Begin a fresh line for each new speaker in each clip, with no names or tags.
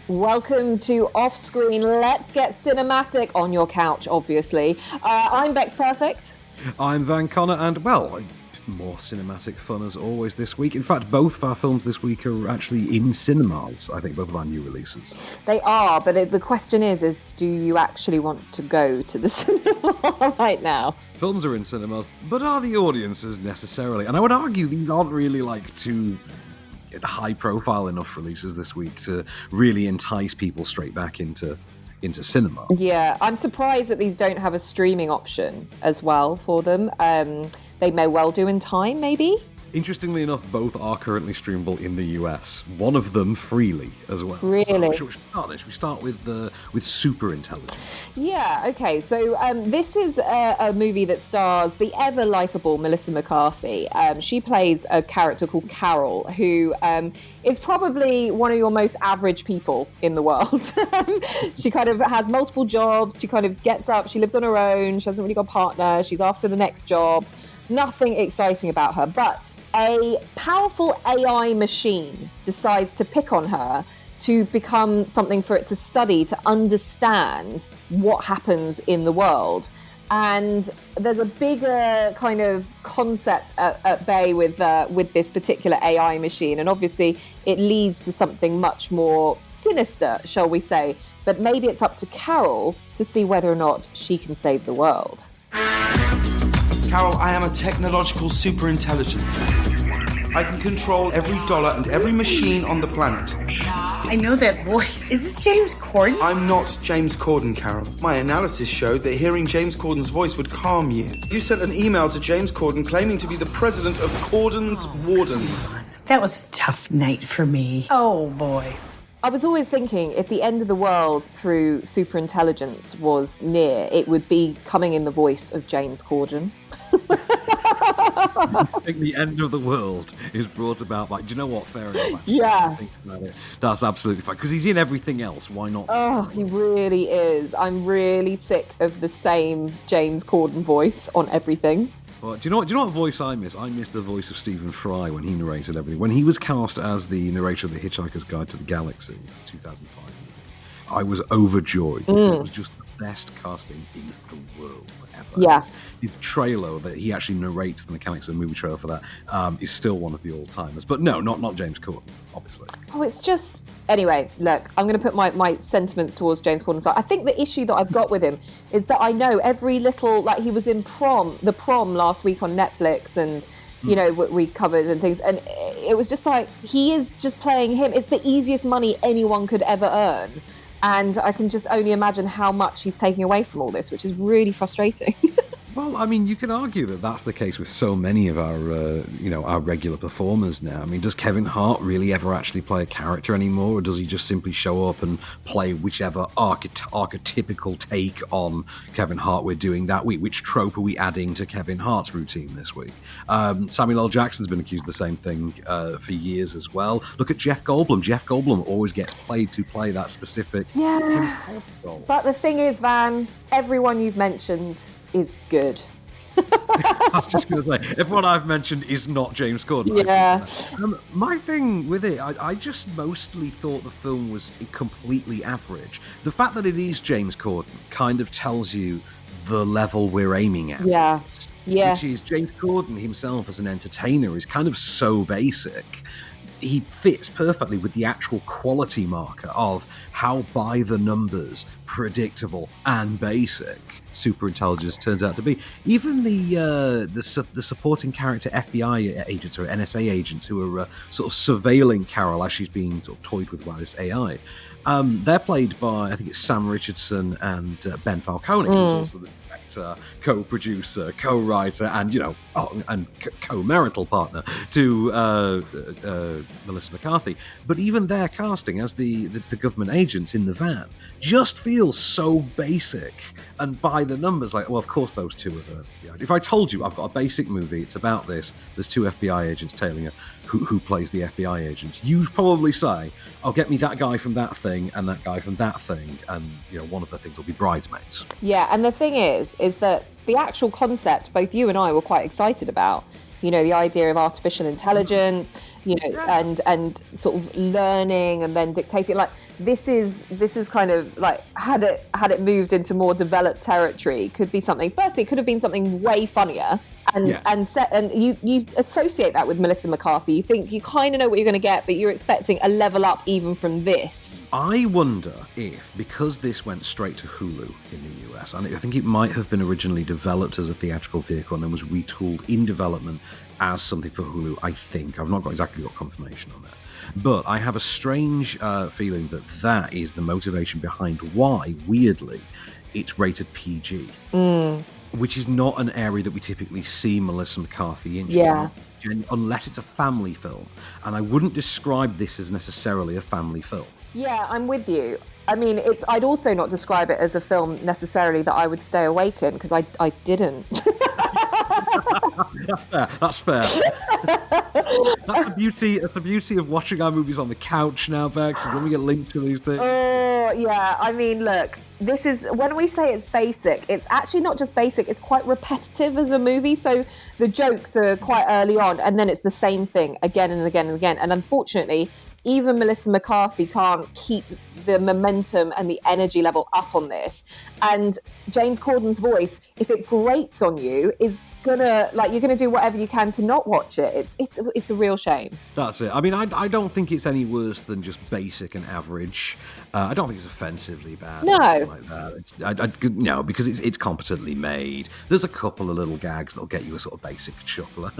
Welcome to Off Screen. Let's get cinematic on your couch, obviously. I'm Becks Perfect.
I'm Van Connor, and, well, more cinematic fun as always this week. In fact, both of our films this week are actually in cinemas, I think, both of our new releases.
They are, but the question is do you actually want to go to the cinema right now?
Films are in cinemas, but are the audiences necessarily? And I would argue these aren't really like too high-profile enough releases this week to really entice people straight back into cinema.
Yeah, I'm surprised that these don't have a streaming option as well for them. They may well do in time, maybe.
Interestingly enough, both are currently streamable in the US. One of them freely as well.
Really?
So, should we start with Super Intelligence?
Yeah, okay. So this is a movie that stars the ever-likeable Melissa McCarthy. She plays a character called Carol, who is probably one of your most average people in the world. She kind of has multiple jobs. She kind of gets up. She lives on her own. She hasn't really got a partner. She's after the next job. Nothing exciting about her, but a powerful AI machine decides to pick on her to become something for it to study, to understand what happens in the world. And there's a bigger kind of concept at bay with this particular AI machine. And obviously it leads to something much more sinister, shall we say. But maybe it's up to Carol to see whether or not she can save the world.
Carol, I am a technological superintelligence. I can control every dollar and every machine on the planet.
I know that voice. Is this James Corden?
I'm not James Corden, Carol. My analysis showed that hearing James Corden's voice would calm you. You sent an email to James Corden claiming to be the president of Corden's Wardens.
That was a tough night for me. Oh, boy.
I was always thinking if the end of the world through superintelligence was near, it would be coming in the voice of James Corden.
I think the end of the world is brought about by... Do you know what? Fair enough.
Yeah.
Think about it. That's absolutely fine. Because he's in everything else. Why not?
Oh, he really is. I'm really sick of the same James Corden voice on everything.
Well, do you know what voice I miss? I miss the voice of Stephen Fry when he narrated everything. When he was cast as the narrator of The Hitchhiker's Guide to the Galaxy in 2005 movie, I was overjoyed because it was just the best casting in the world ever.
Yeah.
The trailer that he actually narrates, the mechanics of the movie trailer for that, is still one of the all-timers. But no, not James Corden, obviously.
Oh, it's just... Anyway, look, I'm going to put my sentiments towards James Corden aside. I think the issue that I've got with him is that I know every little... Like, he was in The Prom last week on Netflix, and, you know, we covered and things. And it was just like, he is just playing him. It's the easiest money anyone could ever earn. And I can just only imagine how much he's taking away from all this, which is really frustrating.
Well, I mean, you can argue that that's the case with so many of our, our regular performers now. I mean, does Kevin Hart really ever actually play a character anymore, or does he just simply show up and play whichever archetypical take on Kevin Hart we're doing that week? Which trope are we adding to Kevin Hart's routine this week? Samuel L. Jackson's been accused of the same thing for years as well. Look at Jeff Goldblum. Jeff Goldblum always gets paid to play that specific role.
But the thing is, Van, everyone you've mentioned is good.
I was just going to say, everyone I've mentioned is not James Corden.
Yeah.
My thing with it, I just mostly thought the film was completely average. The fact that it is James Corden kind of tells you the level we're aiming at.
Yeah. Yeah.
Which is James Corden himself as an entertainer is kind of so basic. He fits perfectly with the actual quality marker of how by the numbers, predictable and basic superintelligence turns out to be. Even the supporting character FBI agents or NSA agents who are sort of surveilling Carol as she's being sort of toyed with by this AI, they're played by, I think it's Sam Richardson and Ben Falcone, who's also the director, co-producer, co-writer, and co-marital partner to Melissa McCarthy. But even their casting as the government agents in the van just feels so basic and by the numbers. Like, well, of course those two are the FBI. If I told you I've got a basic movie, it's about this, there's two FBI agents tailing her, who plays the FBI agents, you'd probably say, oh, get me that guy from that thing and that guy from that thing, and one of the things will be Bridesmaids.
Yeah, and the thing is that the actual concept both you and I were quite excited about. you know, the idea of artificial intelligence, you know, and sort of learning and then dictating. Like this is kind of like had it moved into more developed territory, could be something. Firstly, it could have been something way funnier. And you associate that with Melissa McCarthy. You think you kind of know what you're going to get, but you're expecting a level up even from this.
I wonder if, because this went straight to Hulu in the US, and I think it might have been originally developed as a theatrical vehicle and then was retooled in development as something for Hulu, I think. I've not got confirmation on that. But I have a strange feeling that is the motivation behind why, weirdly, it's rated PG. Which is not an area that we typically see Melissa McCarthy in.
Yeah.
Unless it's a family film. And I wouldn't describe this as necessarily a family film.
Yeah, I'm with you. I mean, I'd also not describe it as a film necessarily that I would stay awake in, because I didn't.
That's fair. That's the beauty of watching our movies on the couch now, Becks, when we get linked to these things.
Oh, yeah. I mean, look, this is, when we say it's basic, it's actually not just basic, it's quite repetitive as a movie. So the jokes are quite early on, and then it's the same thing again and again and again. And unfortunately, even Melissa McCarthy can't keep the momentum and the energy level up on this. And James Corden's voice, if it grates on you, is gonna, like, you're gonna do whatever you can to not watch it. It's a real shame.
That's it. I mean, I don't think it's any worse than just basic and average. I don't think it's offensively bad.
No.
Like that. No, because it's competently made. There's a couple of little gags that'll get you a sort of basic chuckler.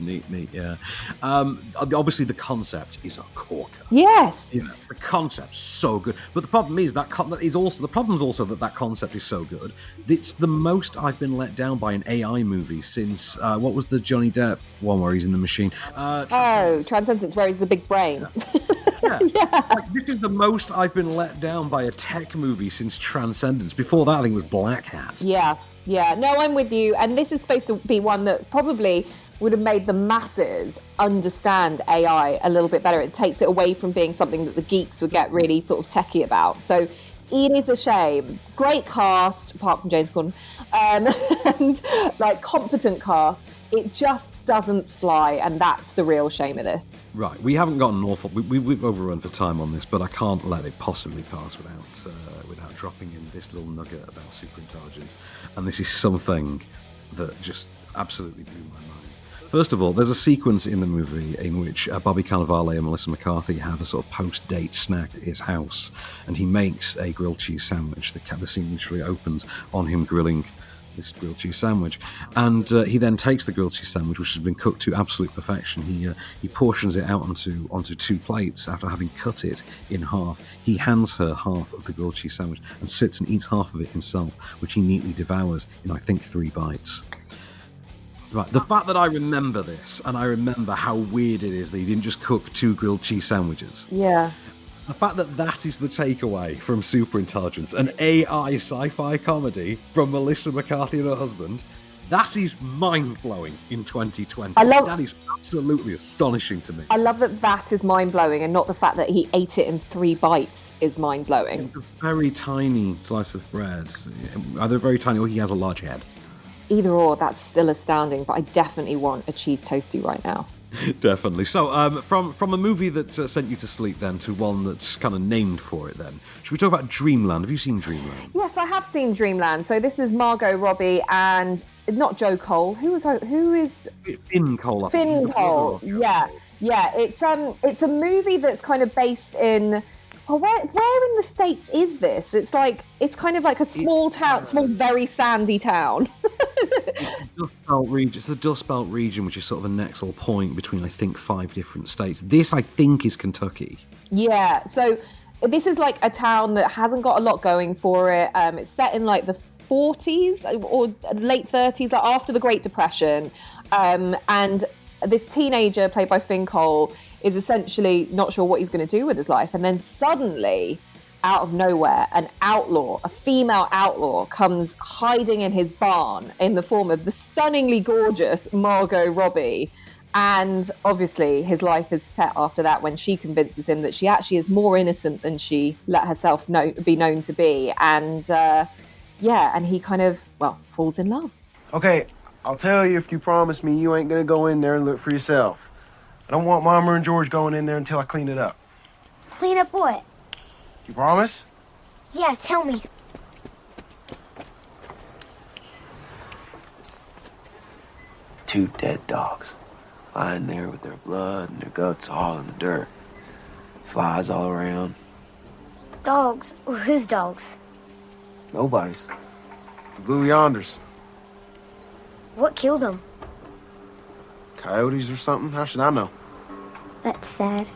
neat, yeah. Obviously, the concept is a corker.
Yes.
You know, the concept's so good. But the problem is that that concept is so good. It's the most I've been let down by an AI movie since, what was the Johnny Depp one where he's in the machine?
Transcendence, where he's the big brain.
Yeah. Like, this is the most I've been let down by a tech movie since Transcendence. Before that, I think it was Black Hat.
Yeah. No, I'm with you. And this is supposed to be one that probably would have made the masses understand AI a little bit better. It takes it away from being something that the geeks would get really sort of techie about. So it is a shame. Great cast, apart from James Corden, and like competent cast. It just doesn't fly, and that's the real shame of this.
Right, we haven't got an awful... We've overrun for time on this, but I can't let it possibly pass without dropping in this little nugget about superintelligence. And this is something that just absolutely blew my mind. First of all, there's a sequence in the movie in which Bobby Cannavale and Melissa McCarthy have a sort of post-date snack at his house, and he makes a grilled cheese sandwich. The scene literally opens on him grilling this grilled cheese sandwich, and he then takes the grilled cheese sandwich, which has been cooked to absolute perfection. He portions it out onto two plates after having cut it in half. He hands her half of the grilled cheese sandwich and sits and eats half of it himself, which he neatly devours in, I think, 3 bites. Right, the fact that I remember this, and I remember how weird it is that he didn't just cook 2 grilled cheese sandwiches.
Yeah.
The fact that is the takeaway from Superintelligence, an AI sci-fi comedy from Melissa McCarthy and her husband, that is mind-blowing in 2020. That is absolutely astonishing to me.
I love that is mind-blowing, and not the fact that he ate it in 3 bites is mind-blowing.
It's a very tiny slice of bread. Either very tiny or he has a large head.
Either or, that's still astounding, but I definitely want a cheese toastie right now.
Definitely. So, from a movie that sent you to sleep then to one that's kind of named for it then, should we talk about Dreamland? Have you seen Dreamland?
Yes, I have seen Dreamland. So this is Margot Robbie and not Joe Cole. Who is
Finn Cole?
Finn Cole. Yeah. It's a movie that's kind of based in. Oh, where in the States is this? It's kind of like a small very sandy town.
It's the Dust Belt region, which is sort of a nexal point between, I think, 5 different states. This, I think, is Kentucky.
Yeah, so this is like a town that hasn't got a lot going for it. It's set in like the 40s or late 30s, like after the Great Depression. And this teenager, played by Finn Cole, is essentially not sure what he's going to do with his life. And then suddenly, out of nowhere, a female outlaw, comes hiding in his barn in the form of the stunningly gorgeous Margot Robbie. And obviously his life is set after that when she convinces him that she actually is more innocent than she let herself be known to be. And and he kind of, falls in love.
Okay, I'll tell you if you promise me you ain't gonna go in there and look for yourself. I don't want Mama and George going in there until I clean it up.
Clean up what?
You promise?
Yeah, tell me.
Two dead dogs, lying there with their blood and their guts all in the dirt. Flies all around.
Dogs? Whose dogs?
Nobody's. The Blue Yonders.
What killed them?
Coyotes or something? How should I know?
That's sad.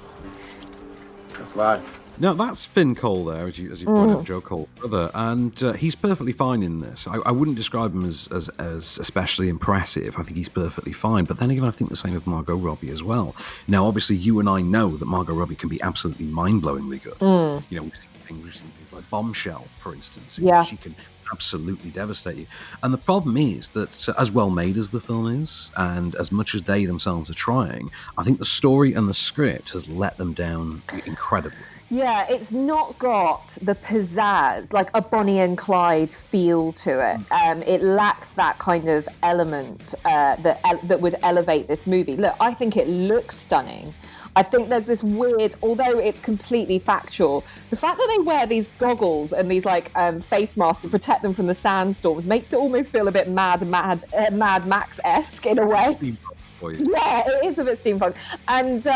That's life.
Now, that's Finn Cole there, as you pointed out, Joe Cole's brother, and he's perfectly fine in this. I wouldn't describe him as especially impressive. I think he's perfectly fine. But then again, I think the same of Margot Robbie as well. Now, obviously, you and I know that Margot Robbie can be absolutely mind-blowingly good. You know, we've seen things like Bombshell, for instance.
Yeah.
She can absolutely devastate you. And the problem is that as well made as the film is, and as much as they themselves are trying, I think the story and the script has let them down incredibly.
Yeah, it's not got the pizzazz, like a Bonnie and Clyde feel to it. It lacks that kind of element that would elevate this movie. Look, I think it looks stunning. I think there's this weird, although it's completely factual, the fact that they wear these goggles and these like face masks to protect them from the sandstorms makes it almost feel a bit Mad Max-esque in a way. Yeah, it is a bit steampunk. And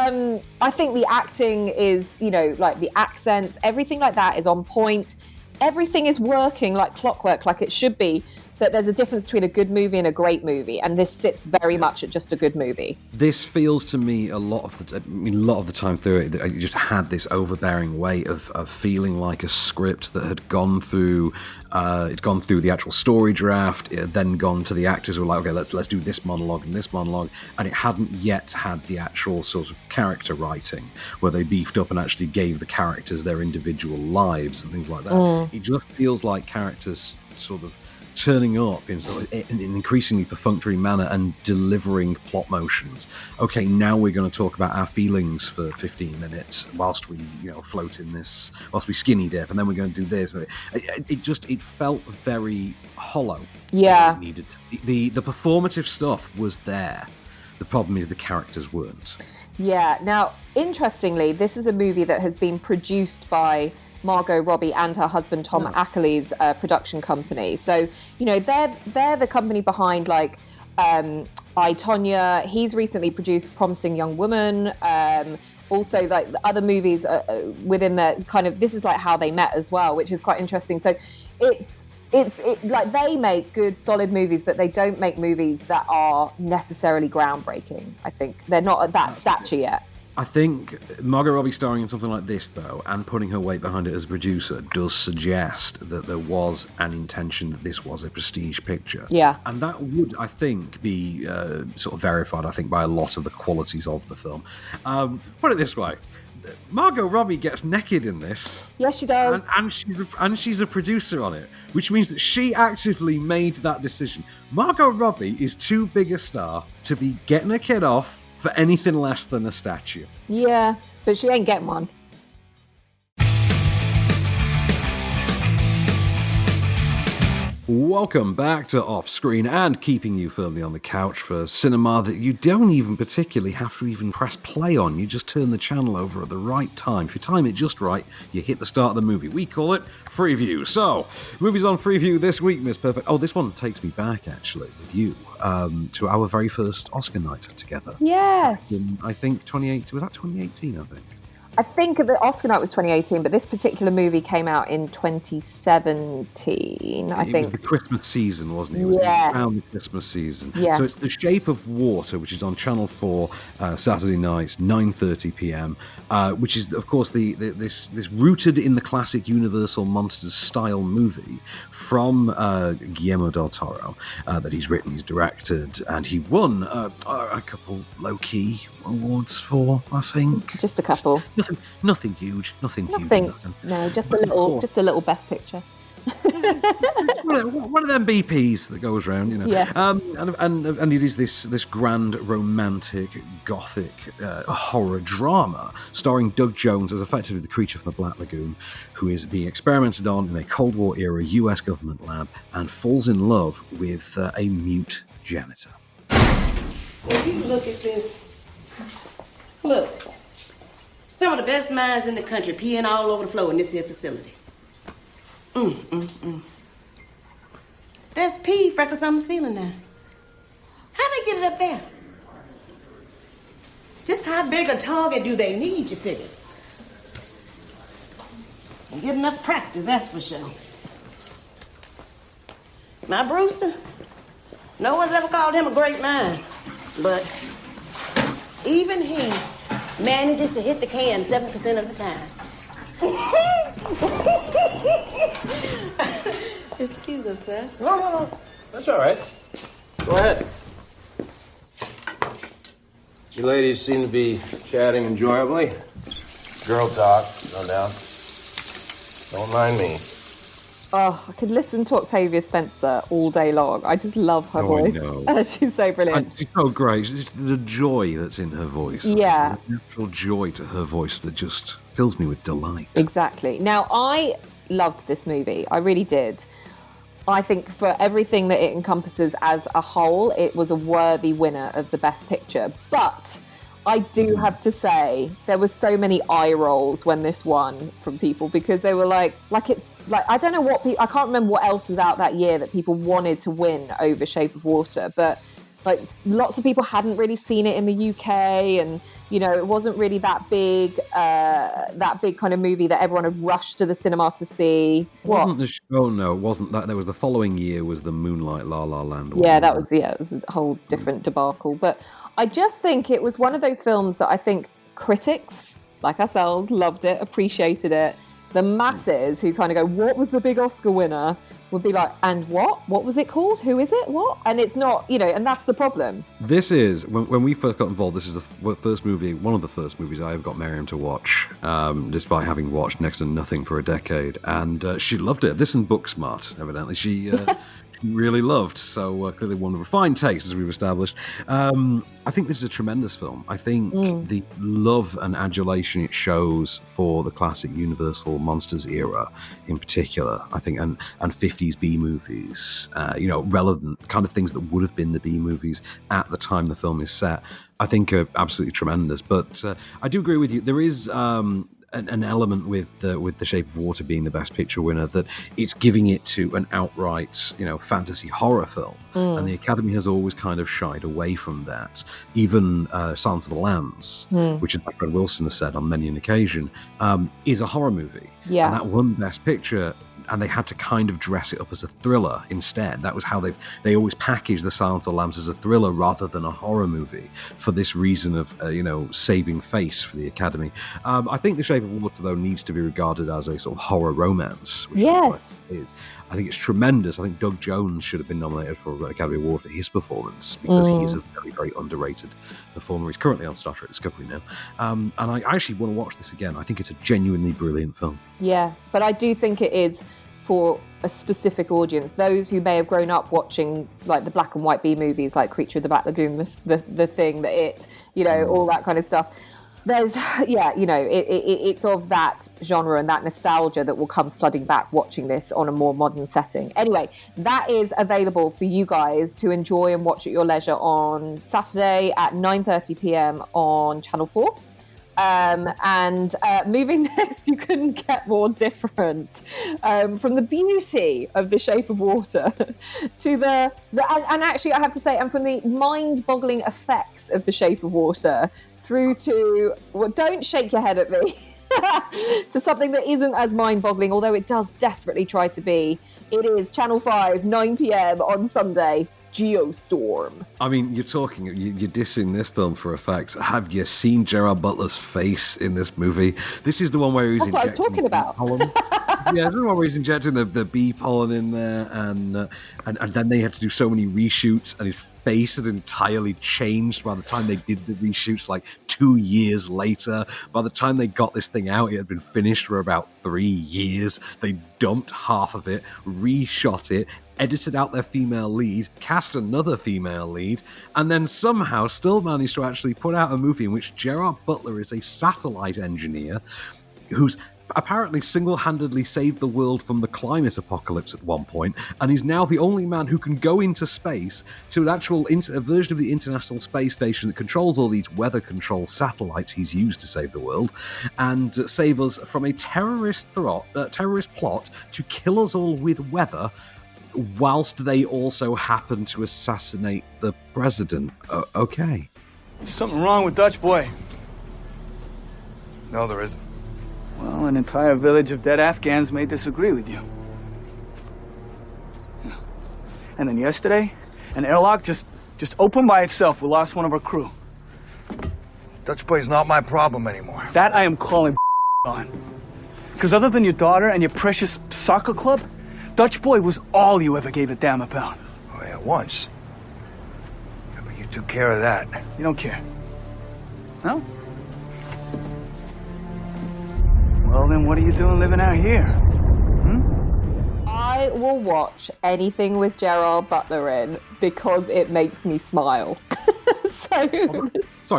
I think the acting is, you know, like the accents, everything like that is on point. Everything is working like clockwork, like it should be. But there's a difference between a good movie and a great movie, and this sits very much at just a good movie.
This feels to me a lot of the time through it, I just had this overbearing weight of feeling like a script that had gone through, the actual story draft, it had then gone to the actors who were like, okay, let's do this monologue, and it hadn't yet had the actual sort of character writing where they beefed up and actually gave the characters their individual lives and things like that. It just feels like characters sort of turning up in an increasingly perfunctory manner and delivering plot motions. Okay, now we're going to talk about our feelings for 15 minutes whilst we, float in this, whilst we skinny dip, and then we're going to do this. It felt very hollow.
Yeah.
It needed to. The performative stuff was there. The problem is the characters weren't.
Yeah. Now, interestingly, this is a movie that has been produced by Margot Robbie and her husband Tom Ackley's production company. So, they're the company behind like I, Tonya. He's recently produced Promising Young Woman. Also, like the other movies within the kind of, this is like how they met as well, which is quite interesting. So it's like they make good, solid movies, but they don't make movies that are necessarily groundbreaking. I think they're not at that stature yet.
I think Margot Robbie starring in something like this, though, and putting her weight behind it as a producer does suggest that there was an intention that this was a prestige picture.
Yeah.
And that would, I think, be sort of verified, I think, by a lot of the qualities of the film. Put it this way. Margot Robbie gets naked in this.
Yes, she does.
And she's a producer on it, which means that she actively made that decision. Margot Robbie is too big a star to be getting a kid off for anything less than a statue.
Yeah, but she ain't getting one.
Welcome back to Off Screen, and keeping you firmly on the couch for cinema that you don't even particularly have to even press play on. You just turn the channel over at the right time. If you time it just right, you hit the start of the movie. We call it Freeview. So, movies on Freeview this week, Miss Perfect. Oh, this one takes me back, actually, with you, to our very first Oscar night together.
Yes.
In, I think, 2018. Was that 2018, I think?
I think the Oscar night was 2018, but this particular movie came out in 2017, I think.
It was the Christmas season, wasn't it? It was around the Christmas season.
Yeah.
So it's The Shape of Water, which is on Channel 4 Saturday night, 9:30 p.m., which is, of course, this rooted in the classic Universal Monsters style movie from Guillermo del Toro that he's written, he's directed, and he won a couple low-key awards for, I think.
Just a couple.
Nothing huge. Nothing.
No, just a little Best Picture.
one of them BPs that goes around,
Yeah.
And it is this grand romantic gothic horror drama starring Doug Jones as effectively the creature from the Black Lagoon, who is being experimented on in a Cold War era US government lab and falls in love with a mute janitor.
If you look at this, look. Some of the best minds in the country peeing all over the floor in this here facility. There's pee freckles on the ceiling now. How they get it up there? Just how big a target do they need, you figure? They get enough practice, that's for sure. My Brewster, no one's ever called him a great mind, but even he manages to hit the can 7% of the time. Excuse us, sir.
No. That's all right. Go ahead. You ladies seem to be chatting enjoyably. Girl talk, no doubt. Don't mind me.
Oh, I could listen to Octavia Spencer all day long. I just love her voice. She's so brilliant.
And she's so great. It's just the joy that's in her voice.
Yeah.
There's a natural joy to her voice that just fills me with delight.
Exactly. Now, I loved this movie. I really did. I think for everything that it encompasses as a whole, it was a worthy winner of the Best Picture. But I do have to say, there were so many eye rolls when this won from people, because they were like it's like, I don't know what I can't remember what else was out that year that people wanted to win over Shape of Water, but like lots of people hadn't really seen it in the UK, and you know, it wasn't really that big kind of movie that everyone had rushed to the cinema to see.
It wasn't it wasn't that. There was the following year was the Moonlight La La Land one.
Yeah, it was a whole different debacle. But I just think it was one of those films that I think critics like ourselves loved it, appreciated it. The masses who kind of go, what was the big Oscar winner, would be like, and what? What was it called? Who is it? What? And it's not, you know, and that's the problem.
This is, when we first got involved, this is the first movie, one of the first movies I ever got Miriam to watch, despite having watched next to nothing for a decade. And she loved it. This and Booksmart, evidently. She really loved, so clearly one of refined taste, as we've established. I think this is a tremendous film. I think the love and adulation it shows for the classic Universal Monsters era in particular, I think, and 50s B movies, relevant kind of things that would have been the B movies at the time the film is set, I think are absolutely tremendous. But I do agree with you. There is an element with the Shape of Water being the Best Picture winner, that it's giving it to an outright, fantasy horror film, and the Academy has always kind of shied away from that. Even Silence of the Lambs, which, as my friend Wilson has said on many an occasion, is a horror movie.
Yeah,
and that won Best Picture. And they had to kind of dress it up as a thriller instead. That was how they always packaged the Silence of the Lambs as a thriller rather than a horror movie, for this reason of saving face for the Academy. I think The Shape of Water, though, needs to be regarded as a sort of horror romance. Which
yes,
I think it's tremendous. I think Doug Jones should have been nominated for an Academy Award for his performance, because he is a very, very underrated performer. He's currently on Star Trek Discovery now, and I actually want to watch this again. I think it's a genuinely brilliant film. Yeah,
but I do think it is for a specific audience, those who may have grown up watching like the black and white B movies like Creature of the Black Lagoon, the Thing, all that kind of stuff. There's, it's of that genre and that nostalgia that will come flooding back watching this on a more modern setting. Anyway, that is available for you guys to enjoy and watch at your leisure on Saturday at 9:30 p.m. on Channel 4. And moving next, you couldn't get more different. From the beauty of The Shape of Water to and actually I have to say, and from the mind-boggling effects of The Shape of Water through to, well, don't shake your head at me, to something that isn't as mind-boggling, although it does desperately try to be. It is Channel 5, 9 p.m. on Sunday. Geostorm.
I mean, you're dissing this film for effect. Have you seen Gerard Butler's face in this movie? This is the one where he's
That's what I'm talking about.
Pollen. Yeah, this is the one where he's injecting the bee pollen in there, and then they had to do so many reshoots, and his face had entirely changed by the time they did the reshoots, like 2 years later. By the time they got this thing out, it had been finished for about 3 years. They dumped half of it, reshot it, edited out their female lead, cast another female lead, and then somehow still managed to actually put out a movie in which Gerard Butler is a satellite engineer who's apparently single-handedly saved the world from the climate apocalypse at one point, and he's now the only man who can go into space to an actual a version of the International Space Station that controls all these weather control satellites he's used to save the world, and save us from a terrorist plot to kill us all with weather, whilst they also happen to assassinate the president. Okay.
There's something wrong with Dutch Boy.
No, there isn't.
Well, an entire village of dead Afghans may disagree with you. Yeah. And then yesterday, an airlock just opened by itself. We lost one of our crew.
Dutch Boy's not my problem anymore.
That I am calling on. Because other than your daughter and your precious soccer club, Dutch Boy was all you ever gave a damn about.
Oh, yeah, once. Yeah, but you took care of that.
You don't care. No? Well, then what are you doing living out here?
I will watch anything with Gerard Butler in because it makes me smile.
Sorry,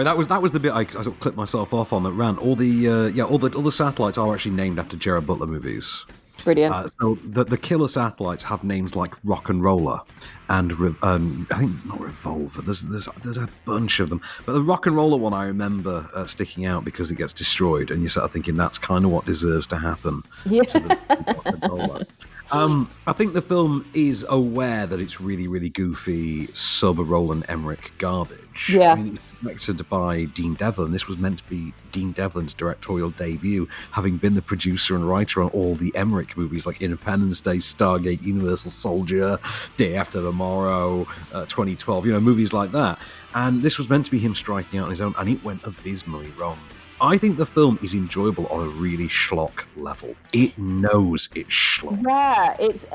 that was the bit I sort of clipped myself off on that rant. All the satellites are actually named after Gerard Butler movies.
Brilliant.
So the killer satellites have names like Rock and Roller and I think not Revolver. There's a bunch of them, but the Rock and Roller one I remember sticking out because it gets destroyed, and you're sort of thinking that's kind of what deserves to happen.
Yeah.
To the Rock and Roller. I think the film is aware that it's really, really goofy sub-Roland Emmerich garbage.
Yeah.
I mean, it's directed by Dean Devlin. This was meant to be Dean Devlin's directorial debut, having been the producer and writer on all the Emmerich movies like Independence Day, Stargate, Universal Soldier, Day After Tomorrow, 2012, movies like that. And this was meant to be him striking out on his own, and it went abysmally wrong. I think the film is enjoyable on a really schlock level. It knows it's schlock.
Yeah, it's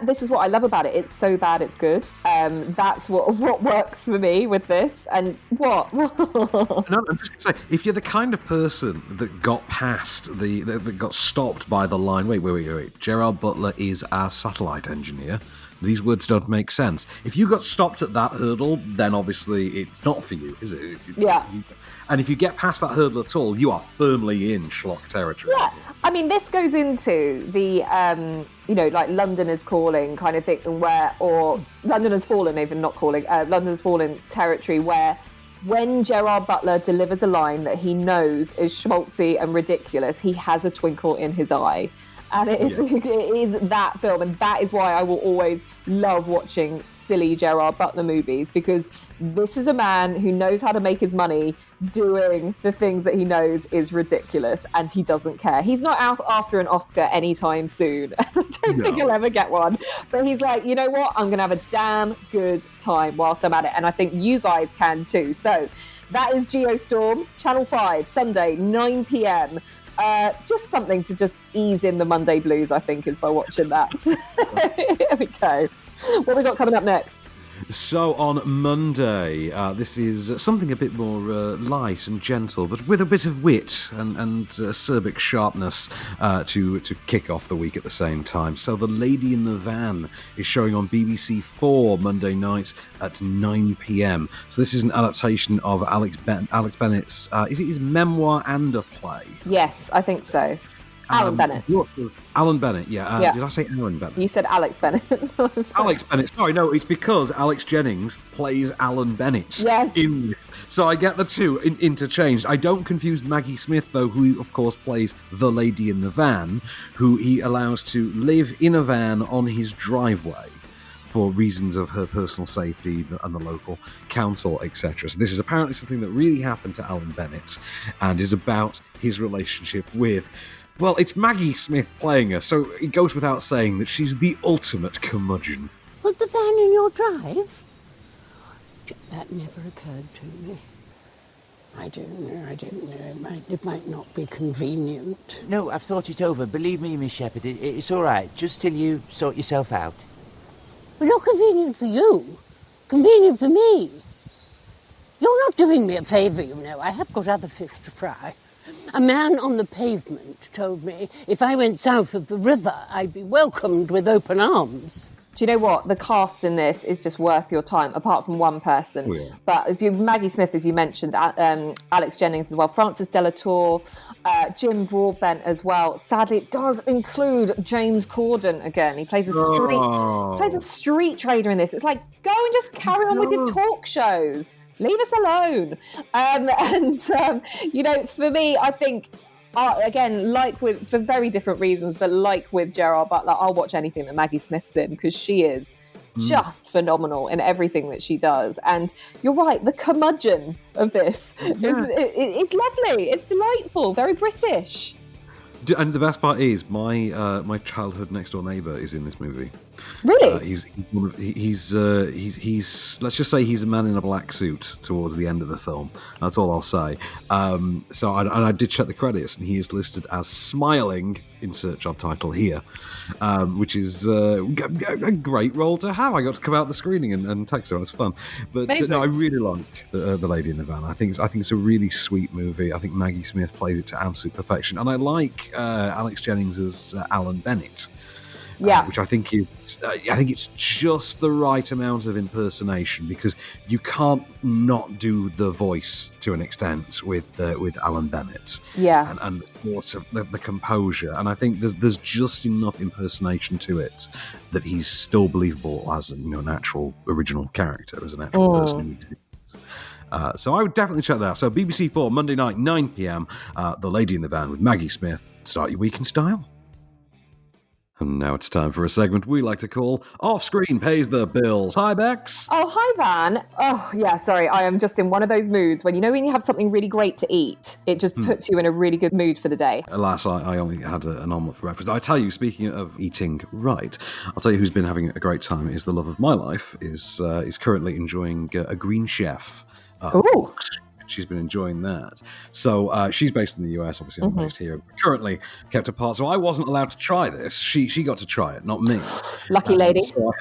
this is what I love about it. It's so bad it's good. That's what works for me with this. And what?
No, I'm just going to say, if you're the kind of person that got past that got stopped by the line, wait, Gerard Butler is our satellite engineer. These words don't make sense. If you got stopped at that hurdle, then obviously it's not for you, is it?
Yeah.
And if you get past that hurdle at all, you are firmly in schlock territory.
Yeah, I mean, this goes into the, like London is calling kind of thing, or London has fallen, even not calling, London has fallen territory, where when Gerard Butler delivers a line that he knows is schmaltzy and ridiculous, he has a twinkle in his eye. And it is that film, and that is why I will always love watching silly Gerard Butler movies, because this is a man who knows how to make his money doing the things that he knows is ridiculous, and he doesn't care. He's not out after an Oscar anytime soon. I don't think he'll ever get one. But he's like, you know what? I'm going to have a damn good time whilst I'm at it, and I think you guys can too. So that is Geostorm, Channel 5, Sunday, 9 p.m. Just something to just ease in the Monday blues, I think, is by watching that. So, here we go. What have we got coming up next?
So on Monday, this is something a bit more light and gentle, but with a bit of wit and acerbic sharpness to kick off the week at the same time. So The Lady in the Van is showing on BBC 4 Monday night at 9 p.m. So this is an adaptation of Alex Bennett's, is it his memoir and a play?
Yes, I think so. Alan Bennett.
Alan Bennett, yeah. Did I say Aaron Bennett?
You said Alex Bennett.
Alex Bennett. Sorry, no, it's because Alex Jennings plays Alan Bennett.
Yes.
So I get the two interchanged. I don't confuse Maggie Smith, though, who, of course, plays the lady in the van, who he allows to live in a van on his driveway for reasons of her personal safety and the local council, etc. So this is apparently something that really happened to Alan Bennett and is about his relationship with... Well, it's Maggie Smith playing her, so it goes without saying that she's the ultimate curmudgeon.
Put the van in your drive? That never occurred to me. I don't know. It might not be convenient.
No, I've thought it over. Believe me, Miss Shepherd, it's all right. Just till you sort yourself out.
Well, not convenient for you. Convenient for me. You're not doing me a favour, you know. I have got other fish to fry. A man on the pavement told me if I went south of the river, I'd be welcomed with open arms.
Do you know what? The cast in this is just worth your time, apart from one person.
Oh, yeah.
But Maggie Smith, as you mentioned, Alex Jennings as well, Francis Delatour, Jim Broadbent as well. Sadly, it does include James Corden again. He plays a street trader in this. It's like, go and just carry on with your talk shows. Leave us alone. For me, I think, again, for very different reasons, but like with Gerard Butler, I'll watch anything that Maggie Smith's in because she is just phenomenal in everything that she does. And you're right, the curmudgeon of this, it's lovely, it's delightful, very British.
And the best part is my childhood next door neighbour is in this movie.
Really?
He's let's just say he's a man in a black suit towards the end of the film. That's all I'll say. I did check the credits, and he is listed as smiling, insert job title here, which is a great role to have. I got to come out the screening and text her. It was fun. But no, I really like the Lady in the Van. I think it's a really sweet movie. I think Maggie Smith plays it to absolute perfection, and I like Alex Jennings as Alan Bennett. Which I think it's just the right amount of impersonation, because you can't not do the voice to an extent with Alan Bennett.
Yeah,
and sort of the composure, and I think there's just enough impersonation to it that he's still believable as an actual original character, as an actual person who exists. So I would definitely check that out. So BBC 4 Monday night 9 p.m. The Lady in the Van with Maggie Smith. Start your week in style. And now it's time for a segment we like to call Off Screen Pays the Bills. Hi, Becks.
Oh, hi, Van. Oh, yeah, sorry. I am just in one of those moods when you have something really great to eat, it just puts you in a really good mood for the day.
Alas, I only had an omelette for breakfast. I tell you, speaking of eating right, I'll tell you who's been having a great time is the love of my life, is currently enjoying a Green Chef. Box. She's been enjoying that. So she's based in the US, obviously I'm based here. Currently kept apart, so I wasn't allowed to try this. She got to try it, not me.
Lucky lady.
So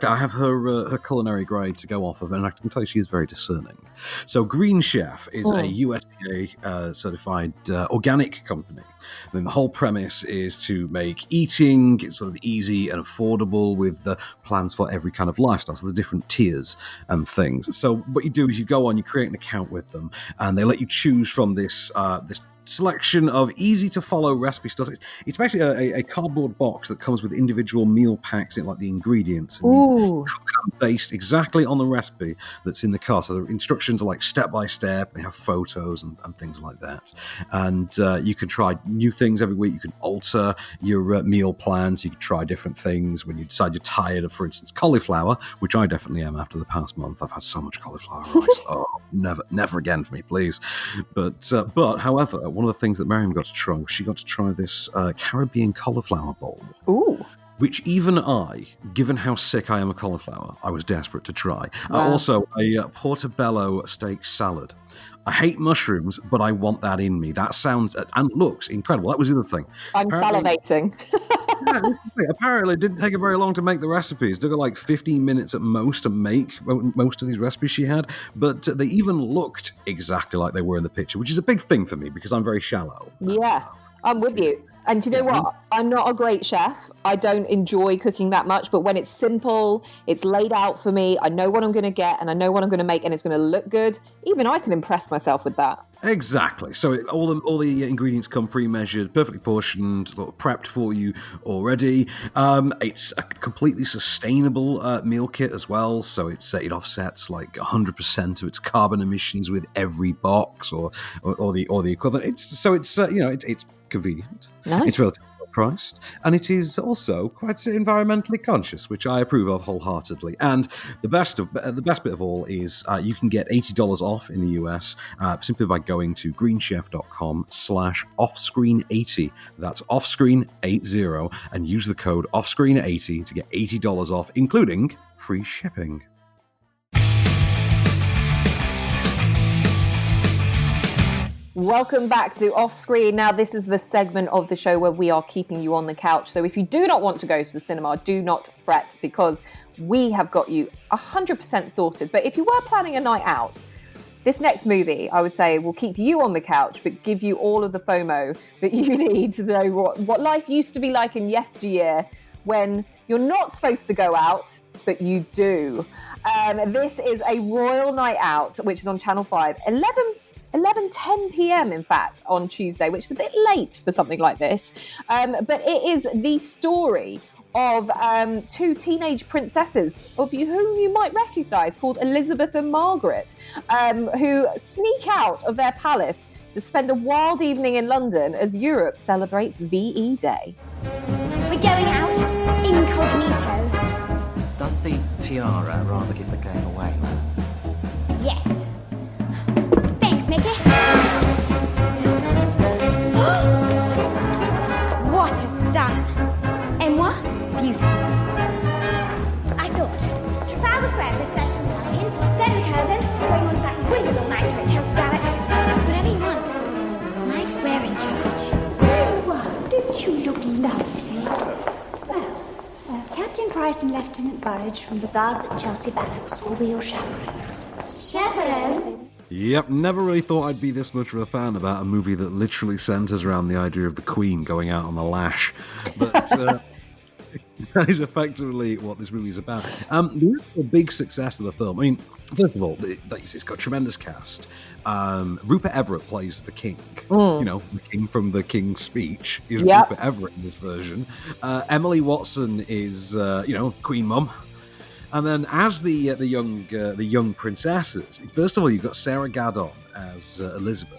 I have her culinary grade to go off of, and I can tell you she is very discerning. So Green Chef is a USDA certified organic company. And then the whole premise is to make eating sort of easy and affordable with plans for every kind of lifestyle. So there's different tiers and things. So what you do is you go on, you create an account with them, and they let you choose from this selection of easy to follow recipe stuff. It's basically a cardboard box that comes with individual meal packs in, like the ingredients. And you cook them based exactly on the recipe that's in the card. So the instructions are like step by step. They have photos and things like that. And you can try new things every week. You can alter your meal plans. You can try different things when you decide you're tired of, for instance, cauliflower, which I definitely am after the past month. I've had so much cauliflower rice. Oh, never again for me, please. But however, one of the things that Miriam got to try was she got to try this Caribbean cauliflower bowl.
Ooh.
Which even I, given how sick I am of cauliflower, I was desperate to try.
Wow.
Also, a portobello steak salad. I hate mushrooms, but I want that in me. That sounds and looks incredible. That was the other thing.
I'm salivating.
Apparently, it didn't take her very long to make the recipes. It took her like 15 minutes at most to make most of these recipes she had. But they even looked exactly like they were in the picture, which is a big thing for me because I'm very shallow.
Yeah, I'm with you. And do you know what? I'm not a great chef. I don't enjoy cooking that much. But when it's simple, it's laid out for me. I know what I'm going to get and I know what I'm going to make and it's going to look good. Even I can impress myself with that.
Exactly. So all the ingredients come pre-measured, perfectly portioned, prepped for you already. It's a completely sustainable meal kit as well. So it offsets like 100% of its carbon emissions with every box or the equivalent. It's convenient.
Nice.
It's relatively well priced, and it is also quite environmentally conscious, which I approve of wholeheartedly. And the best bit of all is you can get $80 off in the US simply by going to greenchef.com/offscreen80. That's offscreen80, and use the code offscreen80 to get $80 off, including free shipping.
Welcome back to Off Screen. Now, this is the segment of the show where we are keeping you on the couch. So if you do not want to go to the cinema, do not fret, because we have got you 100% sorted. But if you were planning a night out, this next movie, I would say, will keep you on the couch, but give you all of the FOMO that you need to know what life used to be like in yesteryear when you're not supposed to go out, but you do. This is a royal night out, which is on Channel 5, 11:10 p.m. in fact on Tuesday, which is a bit late for something like this. But it is the story of two teenage princesses whom you might recognise, called Elizabeth and Margaret, who sneak out of their palace to spend a wild evening in London as Europe celebrates VE Day.
We're going out incognito.
Does the tiara rather give the game away?
Yes. Thanks, Mickey. What a stunner. Et moi? Beautiful. I thought, Trafalgar Square for a special party, then the cousin, going on that wizard all night at Chelsea Barracks. Whatever you want. Tonight we're in charge.
Well, don't you look lovely? Well, Captain Price and Lieutenant Burridge from the guards at Chelsea Barracks will be your chaperones.
Chaperone?
Yep, never really thought I'd be this much of a fan about a movie that literally centres around the idea of the Queen going out on the lash. But that is effectively what this movie is about. The big success of the film, I mean, first of all, it's got a tremendous cast. Rupert Everett plays the king. You know, the king from the King's Speech is Rupert Everett in this version. Emily Watson is, Queen Mum. And then as the young princesses, first of all, you've got Sarah Gadon as Elizabeth.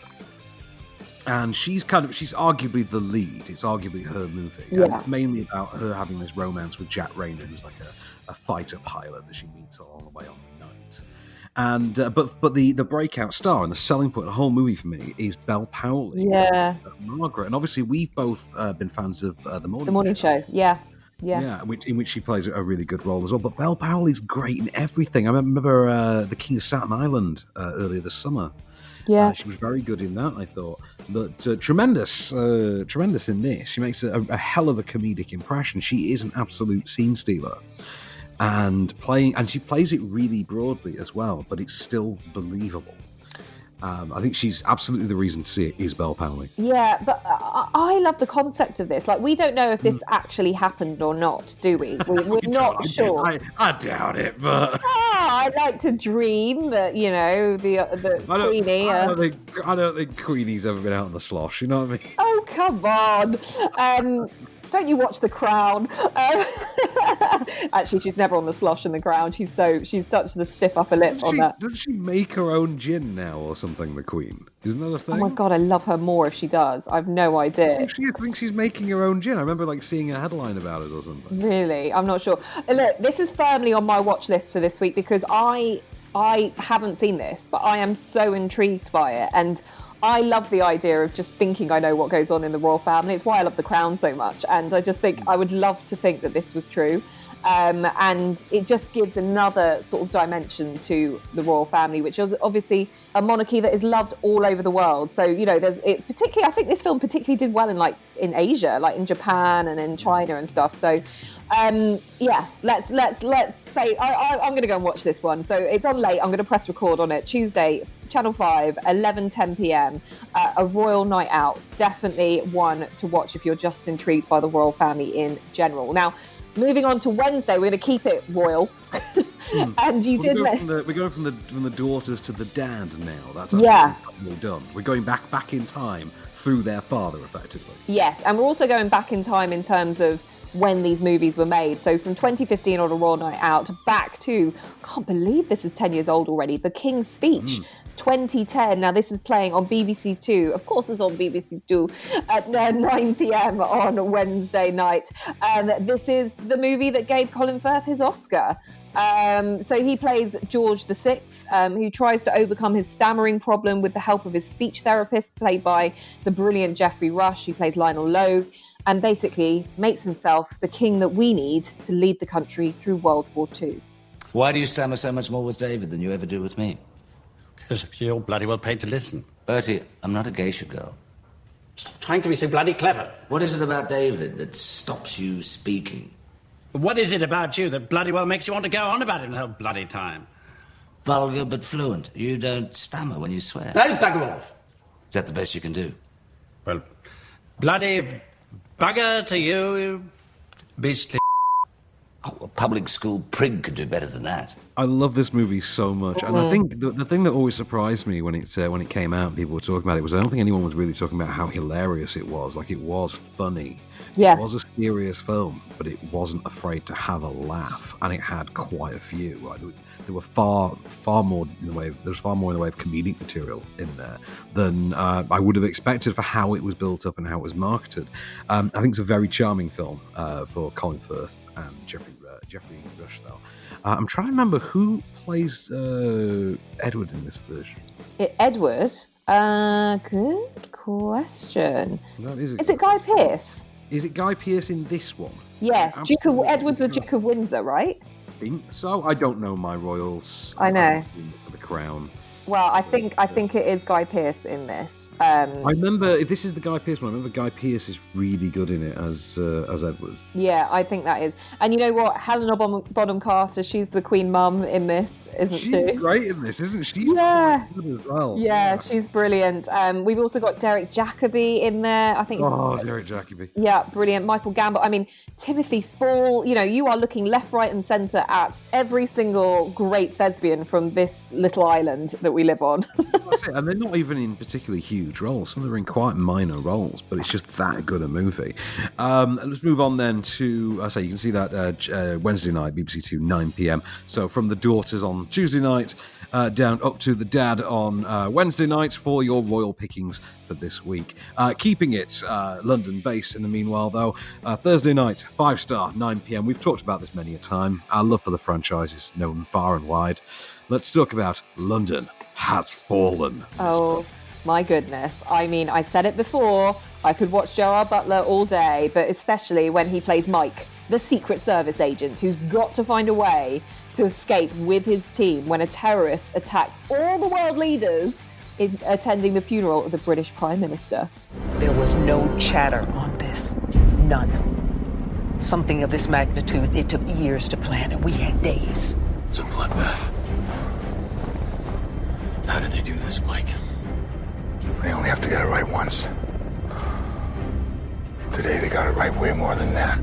And she's arguably the lead. It's arguably her movie. Yeah. And it's mainly about her having this romance with Jack Rayner, who's like a fighter pilot that she meets along the way on the night. And but the breakout star and the selling point of the whole movie for me is Belle Powley.
Yeah.
Margaret. And obviously we've both been fans of The
Morning Show. Yeah.
Yeah, in which she plays a really good role as well. But Belle Powley's great in everything. I remember The King of Staten Island earlier this summer.
Yeah,
she was very good in that, I thought. But tremendous in this. She makes a hell of a comedic impression. She is an absolute scene stealer, and she plays it really broadly as well. But it's still believable. I think she's absolutely the reason to see it is Belle Powley.
Yeah, but I love the concept of this. Like, we don't know if this actually happened or not, do we? We're not sure.
I doubt it, but
I like to dream that, the Queenie.
I don't think Queenie's ever been out on the slosh. You know what I mean?
Oh, come on. Don't you watch The Crown? Actually, she's never on the slosh in The Crown. She's such the stiff upper lip on that.
Doesn't she make her own gin now or something, the Queen? Isn't that a thing?
Oh my God, I love her more if she does. I've no idea.
I think she's making her own gin. I remember seeing a headline about it or something.
Really? I'm not sure. Look, this is firmly on my watch list for this week because I haven't seen this, but I am so intrigued by it. And I love the idea of just thinking I know what goes on in the royal family. It's why I love The Crown so much. And I just think I would love to think that this was true. And it just gives another sort of dimension to the royal family, which is obviously a monarchy that is loved all over the world. So, particularly, I think this film particularly did well in Asia, like in Japan and in China and stuff. So, let's say I'm going to go and watch this one. So it's on late. I'm going to press record on it. Tuesday, Channel 5, 11:10 p.m. A royal night out. Definitely one to watch if you're just intrigued by the royal family in general. Now, moving on to Wednesday, we're going to keep it royal. And
we're going from the daughters to the dad now. That's absolutely done. We're going back in time through their father, effectively.
Yes, and we're also going back in time in terms of when these movies were made. So from 2015 on A Royal Night Out back to, I can't believe this is 10 years old already, The King's Speech. 2010. Now, this is playing on BBC Two. Of course, it's on BBC Two at 9 p.m. on Wednesday night. This is the movie that gave Colin Firth his Oscar. So he plays George VI, who tries to overcome his stammering problem with the help of his speech therapist, played by the brilliant Geoffrey Rush, who plays Lionel Logue, and basically makes himself the king that we need to lead the country through World War II.
Why do you stammer so much more with David than you ever do with me?
Because you're bloody well paid to listen.
Bertie, I'm not a geisha girl.
Stop trying to be so bloody clever.
What is it about David that stops you speaking?
What is it about you that bloody well makes you want to go on about him the whole bloody time?
Vulgar but fluent. You don't stammer when you swear.
No, bugger off.
Is that the best you can do?
Well, bloody bugger to you, you beastly
public school prig could do better than that.
I love this movie so much, and I think the thing that always surprised me when it came out, and people were talking about it, was I don't think anyone was really talking about how hilarious it was. Like, it was funny.
Yeah.
It was a serious film, but it wasn't afraid to have a laugh, and it had quite a few. Like, there were far more in the way of comedic material in there than I would have expected for how it was built up and how it was marketed. I think it's a very charming film for Colin Firth and Jeffrey Rush, though. I'm trying to remember who plays Edward in this version.
Edward? Good question.
Is
it Guy Pearce?
Is it Guy Pearce in this one?
Yes, Edward's the Duke of Windsor, right?
I think so. I don't know my royals.
I know.
The Crown.
Well, I think it is Guy Pearce in this.
I remember, if this is the Guy Pearce one, I remember Guy Pearce is really good in it as Edward.
Yeah, I think that is. And you know what? Helena Bonham Carter, she's the Queen Mum in this, isn't she?
She's great in this, isn't she? She's
quite
good as well.
Yeah, she's brilliant. We've also got Derek Jacobi in there. I think.
Derek Jacobi.
Yeah, brilliant. Michael Gambon. I mean, Timothy Spall. You know, you are looking left, right, and centre at every single great thespian from this little island that we live on.
That's it. And they're not even in particularly huge roles. Some of them are in quite minor roles, but it's just that good a movie. Let's move on then to, you can see that Wednesday night, BBC Two, 9 p.m. So from the daughters on Tuesday night, down up to the dad on Wednesday night for your royal pickings for this week. Keeping it London-based in the meanwhile, though, Thursday night, 5-star, 9 p.m. We've talked about this many a time. Our love for the franchise is known far and wide. Let's talk about London Has Fallen.
Oh, my goodness. I mean, I said it before, I could watch Gerard Butler all day, but especially when he plays Mike, the Secret Service agent who's got to find a way to escape with his team when a terrorist attacks all the world leaders in attending the funeral of the British Prime Minister.
There was no chatter on this. None. Something of this magnitude, it took years to plan, and we had days.
It's a bloodbath. How did they do this, Mike?
They only have to get it right once. Today they got it right way more than that.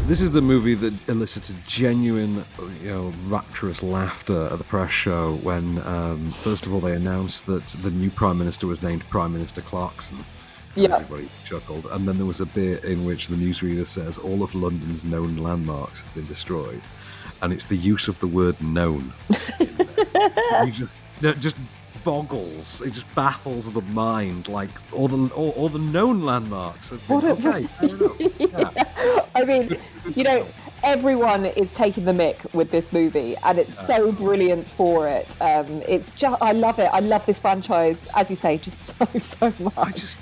This is the movie that elicited genuine, rapturous laughter at the press show when, first of all, they announced that the new Prime Minister was named Prime Minister Clarkson.
Yeah.
Everybody chuckled. And then there was a bit in which the newsreader says all of London's known landmarks have been destroyed. And it's the use of the word known. just boggles. It just baffles the mind. Like, all the known landmarks have been... Okay, fair enough. Yeah.
I mean, everyone is taking the mick with this movie, and it's so brilliant for it. It's just, I love it. I love this franchise, as you say, just so much.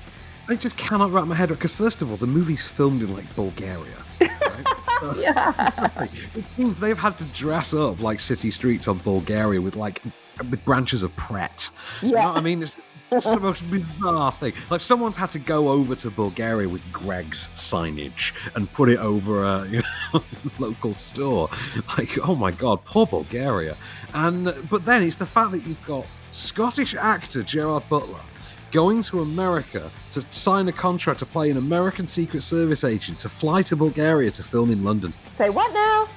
I just cannot wrap my head around, because first of all, the movie's filmed in Bulgaria. Right?
Yeah.
It means they've had to dress up like city streets of Bulgaria with branches of Pret.
Yeah.
You know what I mean? It's the most bizarre thing. Like, someone's had to go over to Bulgaria with Greg's signage and put it over a local store. Like, oh my God, poor Bulgaria. But then it's the fact that you've got Scottish actor Gerard Butler going to America to sign a contract to play an American Secret Service agent to fly to Bulgaria to film in London.
Say what now?